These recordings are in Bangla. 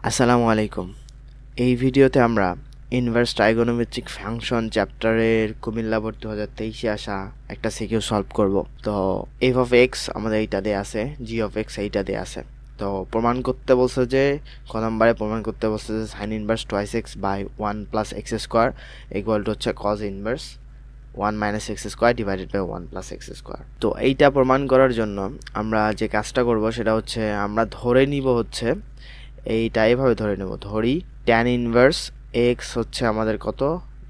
আসসালামু আলাইকুম। এই ভিডিওতে আমরা ইনভার্স ট্রাইগোনোমেট্রিক ফাংশন চ্যাপ্টারের কুমিল্লা বোর্ড 2023-এ আসা একটা সিকিউ সলভ করব। তো এফ অফ এক্স আমাদের এইটা দেয়া আছে, জি অফ এক্স এইটা দেয়া আছে। তো প্রমাণ করতে বলছে যে ক নম্বরে প্রমাণ করতে বলছে যে sine inverse twice x by 1 + x² equal to হচ্ছে cos inverse 1 - x² divided by 1 + x²। তো এইটা প্রমাণ করার জন্য আমরা যে কাজটা করব সেটা হচ্ছে আমরা ধরে নিব হচ্ছে এইটা এভাবে ধরে নেব, ধরি ট্যান ইনভার্স এক্স হচ্ছে আমাদের কত,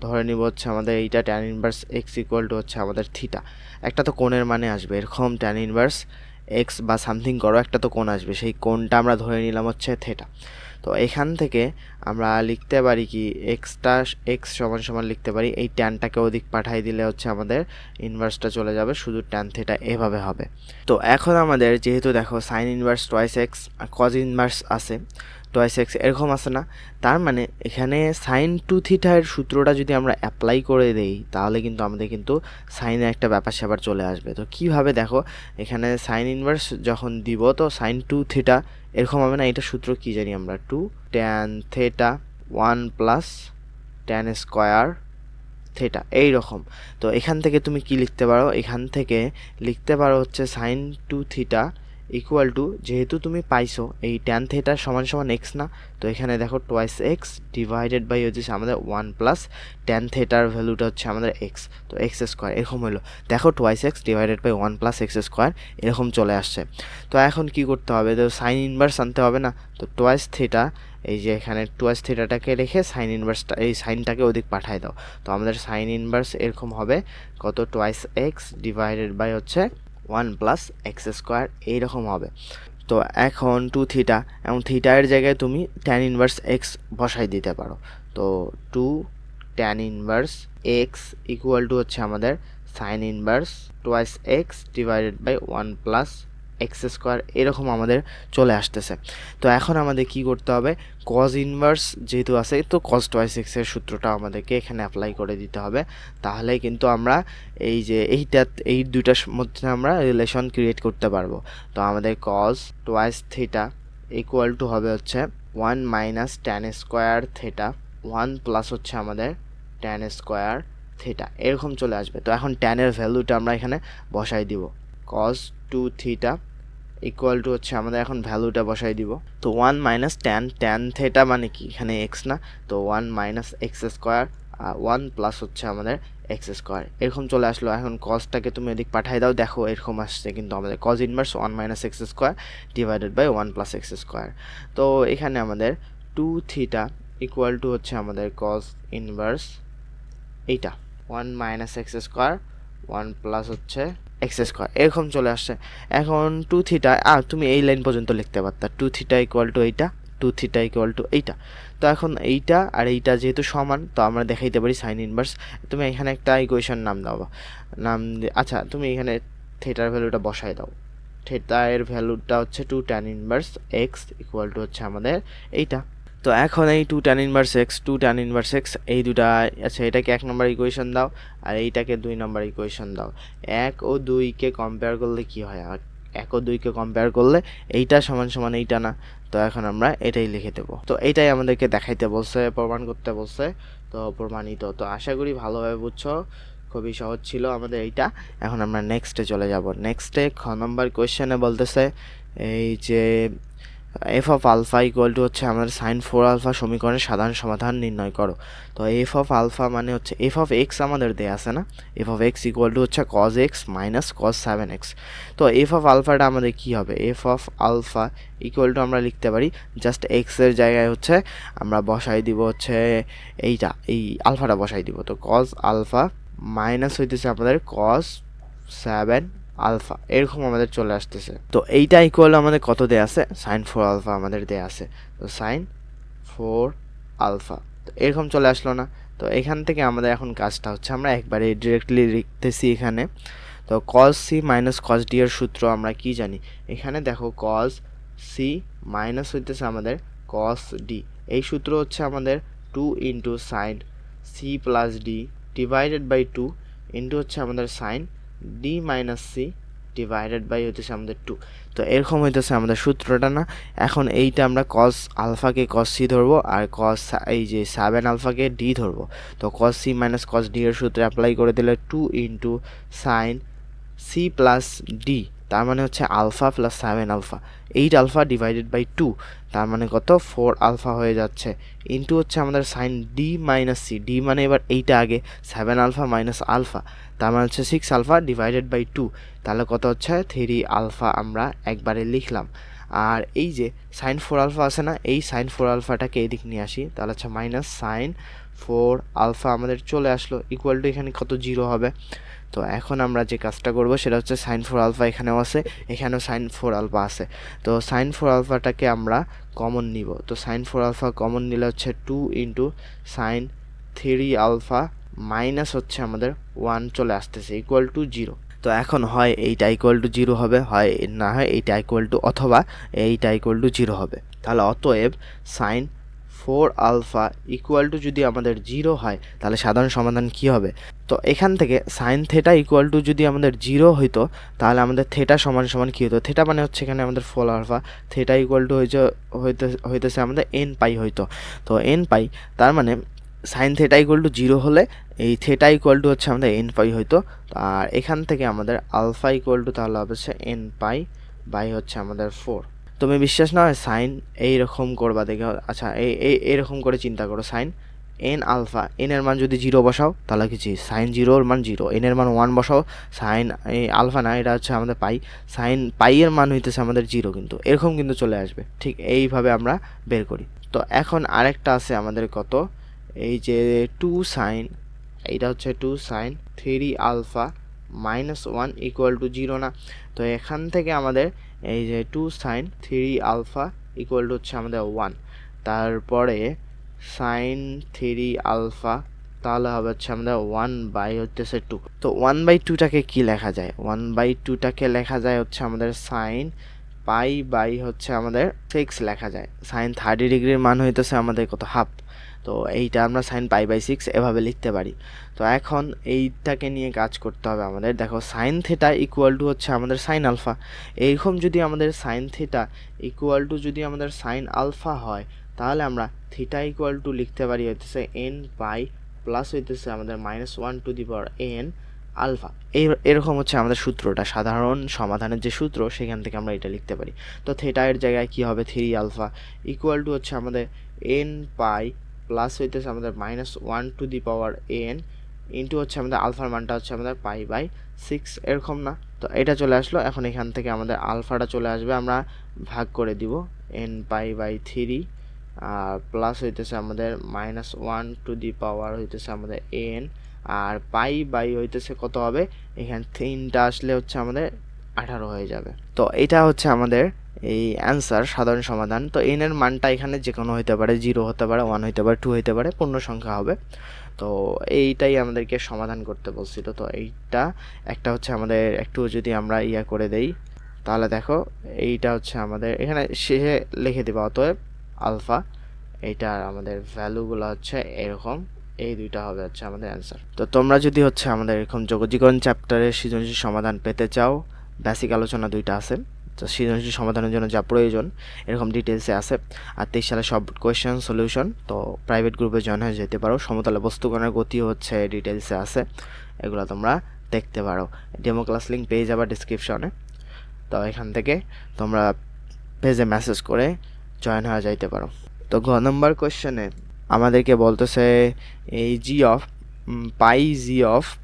ধরে নিব হচ্ছে আমাদের এইটা tan inverse x equal to হচ্ছে আমাদের থিটা। একটা তো কোণের মানে আসবে, এরকম ট্যান ইনভার্স এক্স বা সামথিং করো, একটা তো কোণ আসবে, সেই কোণটা আমরা ধরে নিলাম হচ্ছে থেটা। তো এখান থেকে আমরা লিখতে পারি কি এক্সটা এক্স সমান সমান লিখতে পারি এই ট্যানটাকে ওদিক পাঠাই দিলে হচ্ছে আমাদের ইনভার্সটা চলে যাবে, শুধু ট্যান থেটা এভাবে হবে। তো এখন আমাদের যেহেতু দেখো সাইন ইনভার্স টোয়াইস এক্স আর কজ ইনভার্স আছে, টোয়াইস এক্স এরকম আছে না, তার মানে এখানে সাইন টু থিটার সূত্রটা যদি আমরা অ্যাপ্লাই করে দেই তাহলে কিন্তু আমাদের কিন্তু সাইনের একটা ব্যাপার স্যাপার চলে আসবে। তো কিভাবে দেখো, এখানে সাইন ইনভার্স যখন দিব তো সাইন টু থিটা এরকম হবে না, এটা সূত্র কি জানি আমরা, 2 tan theta 1 + tan square theta এইরকম। তো এখান থেকে তুমি কি লিখতে পারো, এখান থেকে লিখতে পারো হচ্ছে sine two theta equal to, যেহেতু তুমি পাইছো এই ট্যান থেটা সমান সমান এক্স না, তো এখানে দেখো টোয়াইস এক্স ডিভাইডেড বাই হচ্ছে আমাদের 1 + ট্যান থেটার ভ্যালুটা হচ্ছে আমাদের এক্স, তো x² এরকম হলো। দেখো twice x divided by 1 + x² এরকম চলে আসছে। তো এখন কি করতে হবে, তো সাইন ইনভার্স আনতে হবে না, তো টোয়াইস থেটা এই যে এখানে টোয়াইস থেটাটাকে রেখে সাইন ইনভার্সটা এই সাইনটাকে ওদিক পাঠায় দাও। তো আমাদের সাইন ইনভার্স এরকম হবে কত, টোয়াইস এক্স ডিভাইডেড বাই হচ্ছে 1 + x² এইরকম হবে। তো এখন টু থিটা, এবং থিটার জায়গায় তুমি ট্যান ইনভার্স এক্স বসাই দিতে পারো। তো 2 tan inverse x equal to হচ্ছে আমাদের sine inverse twice x divided by 1 + x² এরকম আমাদের চলে আসতেছে। তো এখন আমাদের কি করতে হবে, কজ ইনভার্স যেহেতু আছে তো কজ টোয়াইস এক্সের সূত্রটা আমাদেরকে এখানে অ্যাপ্লাই করে দিতে হবে, তাহলে কিন্তু আমরা এই যে এই দুইটার মধ্যে আমরা রিলেশন ক্রিয়েট করতে পারবো। তো আমাদের cos twice theta equal to হবে হচ্ছে 1 - ট্যান স্কোয়ার থেটা 1 + হচ্ছে আমাদের ট্যান স্কোয়ার থিটা এরকম চলে আসবে। তো এখন ট্যানের ভ্যালুটা আমরা এখানে বসাই দিব, cos two theta equal to হচ্ছে আমাদের এখন ভ্যালুটা বসাই দিব। তো 1 - ট্যান থেটা মানে কি এখানে এক্স না, তো 1 - x² আর 1 + হচ্ছে আমাদের x² এরকম চলে আসলো। এখন কজটাকে তুমি এদিক পাঠাই দাও, দেখো এরকম আসছে কিন্তু আমাদের cause inverse 1 - x² divided by 1 + x²। তো এখানে আমাদের 2 থিটা ইকুয়াল টু হচ্ছে আমাদের কজ ইনভার্স এইটা 1 - x² 1 + হচ্ছে x² এরকম চলে আসছে। এখন 2 থিটা তুমি এই লাইন পর্যন্ত লিখতে পারতা, 2 থিটা ইকুয়াল টু এইটা, 2 থিটা ইকুয়াল টু এইটা। তো এখন এইটা আর এইটা যেহেতু সমান, তো আমরা দেখাইতে পারি সাইন ইনভার্স। তুমি এখানে একটা ইকুয়েশন নাম দাও, আচ্ছা তুমি এখানে থিটার ভ্যালুটা বসাই দাও। থিটা এর ভ্যালুটা হচ্ছে 2 tan inverse x equal to হচ্ছে আমাদের এইটা। তো এখন এই 2 tan inverse x 2 tan inverse x এই দুটা, আচ্ছা এটাকে 1 নম্বর ইকুয়েশন দাও আর এইটাকে 2 নম্বর ইকুয়েশন দাও। 1 ও 2-কে কম্পেয়ার করলে কি হয়, 1 ও 2-কে কম্পেয়ার করলে এইটা সমান সমান এইটা না, তো এখন আমরা এটাই লিখে দেবো। তো এইটাই আমাদেরকে দেখাইতে বলছে, প্রমাণ করতে বলছে, তো প্রমাণিত। তো আশা করি ভালোভাবে বুঝছো, খুবই সহজ ছিল আমাদের এইটা। এখন আমরা নেক্সটে চলে যাব। নেক্সটে খ নম্বর কোয়েশ্চেনে বলতেছে এই যে f of alpha equal to হচ্ছে আমাদের সাইন 4α সমীকরণের সাধারণ সমাধান নির্ণয় করো। তো এফ অফ আলফা মানে হচ্ছে এফ অফ এক্স আমাদের দেয়া আছে না, f of x equal to হচ্ছে cos x minus cos 7x। তো এফ অফ আলফাটা আমাদের কি হবে, f of alpha equal to আমরা লিখতে পারি জাস্ট এক্সের জায়গায় হচ্ছে আমরা বসাই দিব হচ্ছে এইটা, এই আলফাটা বসাই দিব। তো কজ আলফা মাইনাস হইতেছে আমাদের কজ 7 আলফা এরকম আমাদের চলে আসতেছে। তো এইটা ইকুয়াল আমাদের কত দেয়া আছে, সাইন 4α আমাদের দেয়া আছে। তো সাইন 4α তো এরকম চলে আসলো না। তো এখান থেকে আমাদের এখন কাজটা হচ্ছে আমরা একবারে ডিরেক্টলি লিখতেছি এখানে। তো cos C minus cos D এর সূত্র আমরা কি জানি, এখানে দেখো কজ সি মাইনাস হইতেছে আমাদের কজ ডি, এই সূত্র হচ্ছে আমাদের 2 into sine C plus D divided by 2 into হচ্ছে আমাদের sine D minus C divided by হইতেছে আমাদের 2। তো এরকম হইতেছে আমাদের সূত্রটা না। এখন এইটা আমরা কস আলফাকে কস সি ধরবো আর কস এই যে 7 আলফাকে ডি ধরবো। তো cos C minus cos D এর সূত্রে অ্যাপ্লাই করে দিলে 2 into sine C plus D, তার মানে হচ্ছে alpha plus 7 alpha, 8 alpha divided by 2, তার মানে কত 4 আলফা হয়ে যাচ্ছে, ইন্টু হচ্ছে আমাদের sine D minus C, D মানে এবার এইটা আগে 7 আলফা মাইনাস আলফা, তার মানে হচ্ছে 6 আলফা ডিভাইডেড বাই 2, তাহলে কত হচ্ছে 3 আলফা আমরা একবারে লিখলাম। আর এই যে সাইন 4 আলফা আছে না, এই সাইন 4 আলফাটাকে এদিক নিয়ে আসি, তাহলে হচ্ছে মাইনাস সাইন 4 আলফা আমাদের চলে আসলো, ইকুয়াল টু এখানে কত 0 হবে। তো এখন আমরা যে কাজটা করব সেটা হচ্ছে সাইন 4 আলফা এখানেও আছে, এখানেও সাইন 4 আলফা আছে, তো সাইন 4 আলফাটাকে আমরা কমন নিব। তো সাইন 4 আলফা কমন নিলে হচ্ছে 2 ইন্টু সাইন 3 আলফা মাইনাস হচ্ছে আমাদের 1 চলে আসতেছে ইকুয়াল টু 0। তো এখন হয় এইটা ইকুয়াল টু 0 হবে, হয় না হয় এইটা ইকুয়াল টু অথবা এইটা ইকুয়াল টু 0 হবে। তাহলে অতএব সাইন 4 আলফা ইকুয়াল টু যদি আমাদের 0 হয় তাহলে সাধারণ সমাধান কি হবে? তো এখান থেকে সাইন থেটা ইকুয়াল টু যদি আমাদের 0 হইতো তাহলে আমাদের থেটা সমান সমান কী হতো? থেটা মানে হচ্ছে এখানে আমাদের 4 আলফা, থেটা ইকুয়াল টু হইতেছে আমাদের এন পাই হইতো। তো এন পাই তার মানে সাইন থেটা ইকুয়াল টু 0 হলে এই থেটা ইকুয়াল টু হচ্ছে আমাদের এন পাই হইতো। আর এখান থেকে আমাদের আলফা ইকুয়াল টু তাহলে হবে হচ্ছে এন পাই বাই হচ্ছে আমাদের 4। তুমি বিশ্বাস না হয় সাইন এইরকম করবা দেখে, আচ্ছা এইরকম করে চিন্তা করো, সাইন এন আলফা, এন এর মান যদি 0 বসাও তাহলে কিছু সাইন 0 এর মান 0, এন এর মান 1 বসাও, সাইন এই আলফা না এটা হচ্ছে আমাদের পাই, সাইন পাই এর মান হইতেছে আমাদের 0, কিন্তু এরকম কিন্তু চলে আসবে। ঠিক এইভাবে আমরা বের করি। তো এখন আরেকটা আছে আমাদের কত, এই যে 2 সাইন, এইটা হচ্ছে 2 sine 3 alpha minus 1 equal to 0 না। তো এখান থেকে আমাদের এই যে 2 সাইন 3 আলফা ইকুয়াল টু হচ্ছে আমাদের 1, তারপরে সাইন 3 আলফা তাহলে হবে হচ্ছে আমাদের 1 বাই হচ্ছে 2। তো 1 বাই 2টাকে কি লেখা যায়? 1 বাই 2টাকে লেখা যায় হচ্ছে আমাদের সাইন পাই বাই হচ্ছে আমাদের 6 লেখা যায়। সাইন 30 ডিগ্রির মান হইতেছে আমাদের কত, হাফ। তো এইটা আমরা সাইন পাই বাই 6 এভাবে লিখতে পারি। তো এখন এইটাকে নিয়ে কাজ করতে হবে আমাদের। দেখো সাইন থেটা ইকুয়াল টু হচ্ছে আমাদের সাইন আলফা, এইরকম যদি আমাদের সাইন থেটা ইকুয়াল টু যদি আমাদের সাইন আলফা হয় তাহলে আমরা থিটা ইকুয়াল টু লিখতে পারি হইতেছে এন পাই প্লাস হইতেছে আমাদের minus 1 to the power n alpha. এরকম হচ্ছে আমাদের সূত্রটা, সাধারণ সমাধানের যে সূত্র সেখান থেকে আমরা এটা লিখতে পারি। তো থিটা এর জায়গায় কি হবে, 3 আলফা ইকুয়াল টু হচ্ছে আমাদের এন পাই প্লাস হইতেছে আমাদের minus 1 to the power N into হচ্ছে আমাদের আলফার মানটা হচ্ছে আমাদের পাই বাই 6, এরকম না। তো এটা চলে আসলো, এখন এখান থেকে আমাদের আলফাটা চলে আসবে, আমরা ভাগ করে দিব এন পাই বাই 3 আর প্লাস হইতেছে আমাদের মাইনাস 1 টু দি পাওয়ার হইতেছে আমাদের এন, আর পাই বাই হইতেছে কত হবে, এখানে 3টা আসলে হচ্ছে আমাদের 18 হয়ে যাবে। তো এটা হচ্ছে আমাদের এই অ্যান্সার, সাধারণ সমাধান। তো এন এর মানটা এখানে যে কোনো হতে পারে, 0 হতে পারে, 1 হতে পারে, 2 হতে পারে, পূর্ণ সংখ্যা হবে। তো এইটাই আমাদেরকে সমাধান করতে বলছিল। তো এইটা একটা হচ্ছে আমাদের একটু যদি আমরা করে দেই তাহলে দেখো এইটা হচ্ছে আমাদের এখানে শেষে লিখে দেবো, অতএব আলফা, এইটার আমাদের ভ্যালুগুলো হচ্ছে এরকম, এই দুইটা হবে হচ্ছে আমাদের অ্যান্সার। তো তোমরা যদি হচ্ছে আমাদের এরকম যোগজীকরণ চ্যাপ্টারের সৃজনশীল সমাধান পেতে চাও, বেসিক আলোচনা 2টা আছে, তো সৃজনশীল সমাধানের জন্য যা প্রয়োজন এরকম ডিটেলসে আছে। আর 23 সালে সব কোয়েশ্চেন সলিউশন, তো প্রাইভেট গ্রুপে জয়েন হয়ে যেতে পারো। সমতলে বস্তুকণার গতি হচ্ছে ডিটেলসে আছে, এগুলো তোমরা দেখতে পারো। ডেমো ক্লাস লিঙ্ক পেয়ে যাবা ডিসক্রিপশনে। তো এখান থেকে তোমরা পেজে মেসেজ করে জয়েন হয়ে যাইতে পারো। তো ঘ নম্বর কোয়েশ্চেনে আমাদেরকে বলতেছে এই জি of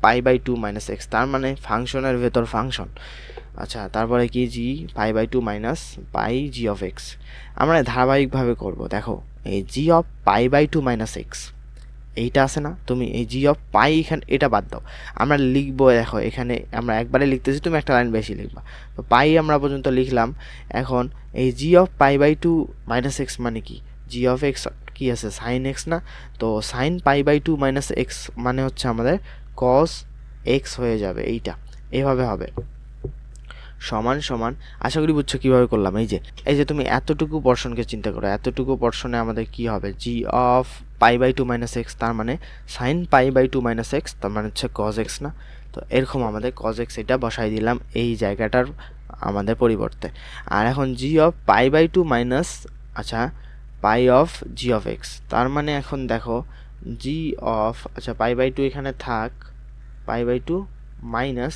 pi by 2 minus x, তার মানে ফাংশনের ভেতর ফাংশন। আচ্ছা, তারপরে কি g pi by 2 minus pi g of x, আমরা ধারাবাহিকভাবে করব। দেখো এই জি of pi by 2 minus x এইটা আছে না, তুমি এই জি অফ পাই এখানে এটা বাদ দাও, আমরা লিখবো। দেখো এখানে আমরা একবারে লিখতেছি, তুমি একটা লাইন বেশি লিখবা। তো পাই আমরা পর্যন্ত লিখলাম। এখন এই জি of pi by 2 minus x মানে কি, জি অফ এক্স কি আছে, সাইন এক্স না। তো sine pi by 2 minus x মানে হচ্ছে আমাদের কস এক্স হয়ে যাবে, এইটা এভাবে হবে। সমান সমান, আশা করি বুঝছো কীভাবে করলাম। এই যে তুমি এতটুকু পোর্শনকে চিন্তা করো, এতটুকু পোর্শনে আমাদের কি হবে, g of pi by 2 minus x, তার মানে sine pi by 2 minus x, তার মানে হচ্ছে কজ এক্স না। তো এরকম আমাদের cos x এটা বসাই দিলাম এই জায়গাটার আমাদের পরিবর্তে। আর এখন g of pi by two minus আচ্ছা pi of g of x, তার মানে এখন দেখো g অফ আচ্ছা পাই বাই টু এখানে থাক, pi by two minus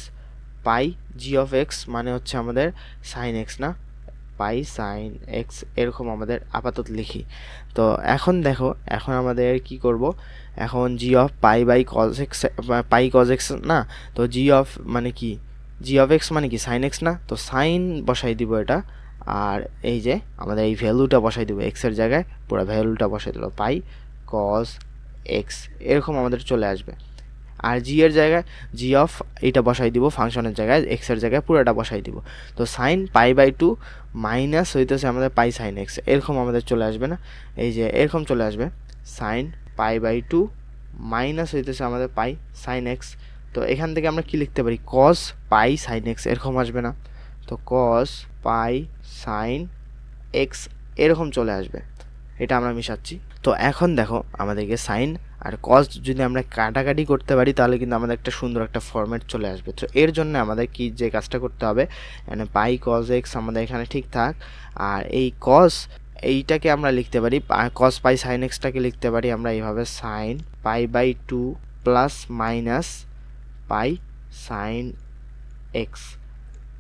pi g of x মানে হচ্ছে আমাদের সাইন x না, পাই সাইন x এরকম আমাদের আপাতত লিখি। তো এখন দেখো এখন আমাদের কি করব, এখন g of pi by cos x pi cos x না, তো g অফ মানে কি g অফ x মানে কি সাইন x না, তো সাইন বসাই দিব এটা, আর এই যে আমাদের এই ভ্যালুটা বসাই দিব x এর জায়গায়, পুরো ভ্যালুটা বসাই দিল পাই cos x এরকম আমাদের চলে আসবে। আর জি এর জায়গায় জি অফ এইটা বসাই দিব ফাংশনের জায়গায়, এক্স এর জায়গায় পুরোটা বসাই দিব। তো sine pi by two minus হইতেছে আমাদের পাই সাইন এক্স এরকম আমাদের চলে আসবে না, এই যে এরকম চলে আসবে sine pi by two minus হইতেছে আমাদের পাই সাইন এক্স। তো এখান থেকে আমরা কি লিখতে পারি, কস পাই সাইন এক্স এরকম আসবে না, তো কস পাই সাইন এক্স এরকম চলে আসবে, এটা আমরা মিশাচ্ছি। তো এখন দেখো আমাদেরকে সাইন আর কস যদি আমরা কাটাকাটি করতে পারি তাহলে কিন্তু আমাদের একটা সুন্দর একটা ফরম্যাট চলে আসবে। তো এর জন্য আমাদের কি যে কাজটা করতে হবে, মানে পাই কস এক্স আমাদের এখানে ঠিক থাক, আর এই কস এইটাকে আমরা লিখতে পারি কস পাই সাইন এক্সটাকে লিখতে পারি আমরা এইভাবে sine pi by two plus minus pi sine x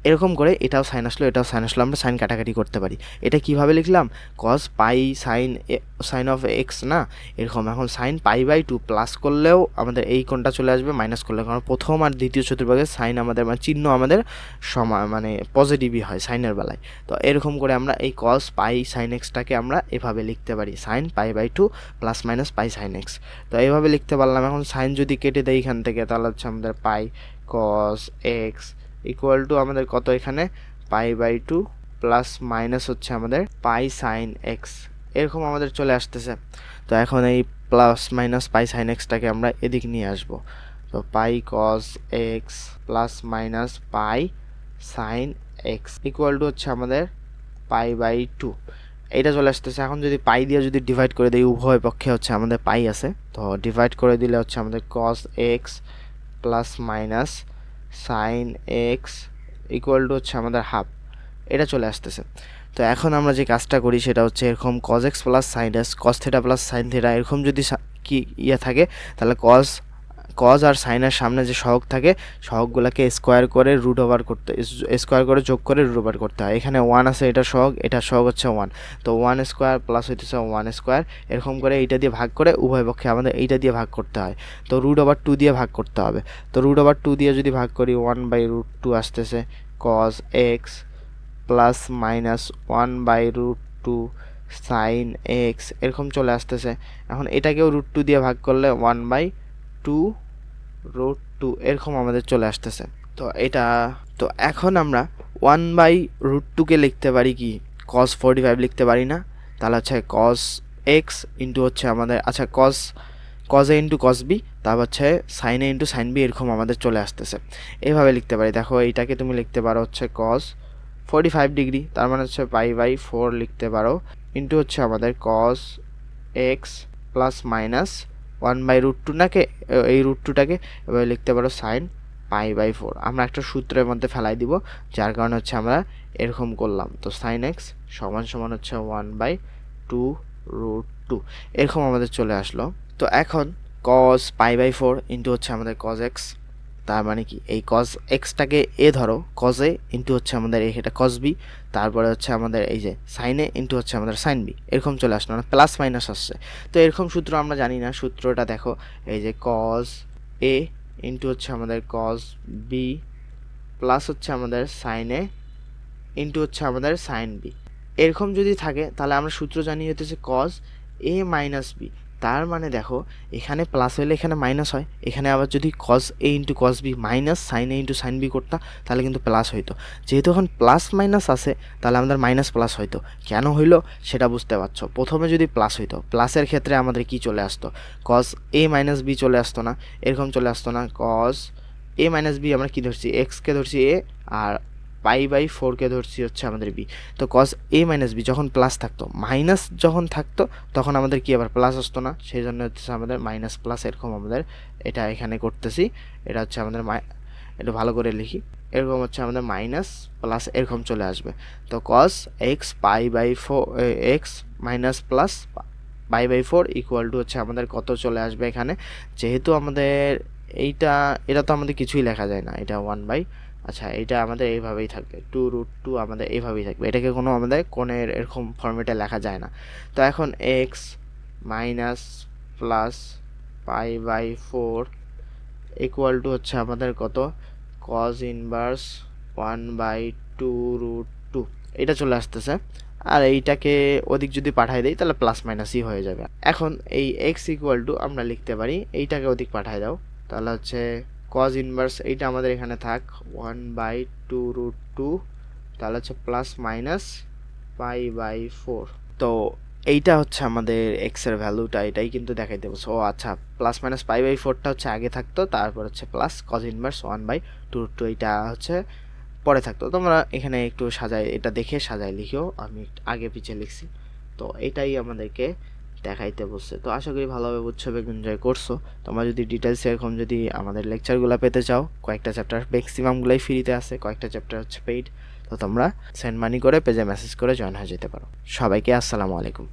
এরকম করে, এটাও সাইন আসলো এটাও সাইন আসলো, আমরা সাইন কাটাকাটি করতে পারি। এটা কিভাবে লিখলাম, cos pi sine of x না এরকম, এখন sine pi by two plus করলেও আমাদের এই কোণটা চলে আসবে, মাইনাস করলে, কারণ প্রথম আর দ্বিতীয় চতুর্ভাগের সাইন আমাদের মানে চিহ্ন আমাদের সমান মানে পজিটিভই হয় সাইনের বেলায়। তো এরকম করে আমরা এই কস পাই সাইন এক্সটাকে আমরা এভাবে লিখতে পারি sine pi by two plus minus pi sine x. তো এইভাবে লিখতে পারলাম। এখন সাইন যদি কেটে দেয় এখান থেকে তাহলে হচ্ছে আমাদের pi cos x equal to আমাদের কত, এখানে pi by two plus minus হচ্ছে আমাদের পাই সাইন এক্স এরকম আমাদের চলে আসতেছে। তো এখন এই প্লাস মাইনাস পাই সাইন এক্সটাকে আমরা এদিক নিয়ে আসব, তো pi cos x plus minus pi sine x equal to হচ্ছে আমাদের পাই বাই টু, এইটা চলে আসতেছে। এখন যদি পাই দিয়ে যদি ডিভাইড করে দিই, উভয় পক্ষে হচ্ছে আমাদের পাই আছে, তো ডিভাইড করে দিলে হচ্ছে আমাদের cos x plus minus sine x equal to হচ্ছে আমাদের হাফ, এটা চলে আসতেছে। তো এখন আমরা যে কাজটা করি সেটা হচ্ছে এরকম cos x plus sine x cos theta plus sine theta এরকম যদি কি থাকে, তাহলে কস আর সাইনের সামনে যে সহগ থাকে সহগগুলোকে স্কোয়ার করে রুট ওভার করতে, স্কোয়ার করে যোগ করে রুট ওভার করতে হয়। এখানে ওয়ান আছে, এটা সহগ হচ্ছে ওয়ান, তো ওয়ান স্কোয়ার প্লাস হইতেছে ওয়ান স্কোয়ার এরকম করে এইটা দিয়ে ভাগ করে উভয় পক্ষে আমাদের এইটা দিয়ে ভাগ করতে হয়, তো রুট ওভার টু দিয়ে ভাগ করতে হবে। তো রুট ওভার টু দিয়ে যদি ভাগ করি, ওয়ান বাই রুট টু আসতেছে cos x plus minus one by root two sine x এরকম চলে আসতেছে। এখন এটাকেও রুট টু দিয়ে ভাগ করলে one by two root two এরকম আমাদের চলে আসতেছে। তো এটা তো এখন আমরা ওয়ান বাই রুট টুকে লিখতে পারি কি কস 45 লিখতে পারি না, তাহলে হচ্ছে কস এক্স ইন্টু হচ্ছে আমাদের আচ্ছা কস এ ইন্টু কস বি, তারপর হচ্ছে sign A into sine B এরকম আমাদের চলে আসতেছে। এইভাবে লিখতে পারি, দেখো এইটাকে তুমি লিখতে পারো হচ্ছে কস 45 ডিগ্রি, তার মানে হচ্ছে পাই বাই 4 লিখতে পারো ইন্টু হচ্ছে আমাদের cos x plus minus one by root two নাকে এই রুট টুটাকে এভাবে লিখতে পারো সাইন পাই বাই 4। আমরা একটা সূত্রের মধ্যে ফেলাই দিব, যার কারণে হচ্ছে আমরা এরকম করলাম। তো সাইন এক্স সমান সমান হচ্ছে one by two root two এরকম আমাদের চলে আসলো। তো এখন কস পাই বাই 4 ইন্টু হচ্ছে আমাদের কস এক্স, তার মানে কি এই কস এক্সটাকে এ ধরো, কস এ ইন্টু হচ্ছে আমাদের এটা কস বি, তারপরে হচ্ছে আমাদের এই যে সাইন এ ইন্টু হচ্ছে আমাদের সাইন বি এরকম চলে আসলো, না প্লাস মাইনাস আসছে। তো এরকম সূত্র আমরা জানি না, সূত্রটা দেখো এই যে কস এ ইন্টু হচ্ছে আমাদের কস বি প্লাস হচ্ছে আমাদের সাইন এ ইন্টু হচ্ছে আমাদের সাইন বি এরকম যদি থাকে তাহলে আমরা সূত্র জানি হতেছে কস এ মাইনাস বি। তার মানে দেখো এখানে প্লাস হলে এখানে মাইনাস হয়, এখানে আবার যদি cos A into cos B minus sine A into sine B করতাম তাহলে কিন্তু প্লাস হইতো। যেহেতু এখন প্লাস মাইনাস আছে তাহলে আমাদের মাইনাস প্লাস হইতো, কেন হইলো সেটা বুঝতে পারছো। প্রথমে যদি প্লাস হইতো, প্লাসের ক্ষেত্রে আমাদের কি চলে আসতো, কস এ মাইনাস বি চলে আসতো না, এরকম চলে আসতো না। কস এ মাইনাস বি আমরা কি ধরছি, এক্সকে ধরছি এ আর পাই বাই 4কে ধরছি হচ্ছে আমাদের বি। তো কস এ মাইনাস বি যখন প্লাস থাকতো, মাইনাস যখন থাকতো তখন আমাদের কি আবার প্লাস আসতো না, সেই জন্য হচ্ছে আমাদের মাইনাস প্লাস এরকম আমাদের এটা এখানে করতেছি। এটা হচ্ছে আমাদের একটু ভালো করে লিখি, এরকম হচ্ছে আমাদের মাইনাস প্লাস এরকম চলে আসবে। তো cos x pi by 4 x minus plus pi by 4 equal to হচ্ছে আমাদের কত চলে আসবে এখানে, যেহেতু আমাদের এটা তো আমাদের কিছুই লেখা যায় না, এটা 1 বাই, আচ্ছা এটা আমাদের এইভাবেই থাকবে, 2√2 আমাদের এইভাবেই থাকবে, এটাকে কোনো আমাদের কোণের এরকম ফর্মেটে লেখা যায় না। তো এখন x minus plus pi by 4 equal to হচ্ছে আমাদের কত, কজ ইনভার্স 1/2√2 এটা চলে আসতেছে। আর এইটাকে ওদিক যদি পাঠাই দেই তাহলে প্লাস মাইনাসই হয়ে যাবে। এখন এই এক্স ইকুয়াল টু আমরা লিখতে পারি, এইটাকে ওদিক পাঠাই দাও, তাহলে হচ্ছে কজ ইনভার্স এইটা আমাদের এখানে থাক 1/2√2, তাহলে হচ্ছে প্লাস মাইনাস পাই বাই 4। তো এইটা হচ্ছে আমাদের এক্স এর ভ্যালুটা, এটাই কিন্তু দেখাই দেবো। সো আচ্ছা, প্লাস মাইনাস পাই বাই 4টা হচ্ছে আগে থাকতো, তারপর হচ্ছে প্লাস কজ ইনভার্স 1/2√2 এইটা হচ্ছে পরে থাকতো। তোমরা এখানে একটু সাজায়, এটা দেখে সাজায় লিখিও, আমি আগে পিছিয়ে লিখছি। তো এটাই আমাদেরকে দেখাইতে বলছে। তো আশা করি ভালোভাবে বুঝছো এবং এনজয় করছো। তোমরা যদি ডিটেলস এরকম যদি আমাদের লেকচারগুলো পেতে চাও, কয়েকটা চ্যাপ্টার ম্যাক্সিমামগুলোই ফ্রিতে আছে, কয়েকটা চ্যাপ্টার হচ্ছে পেইড, তো তোমরা সেন্ড মানি করে পেজে মেসেজ করে জয়েন হয়ে যেতে পারো। সবাইকে আসসালামু আলাইকুম।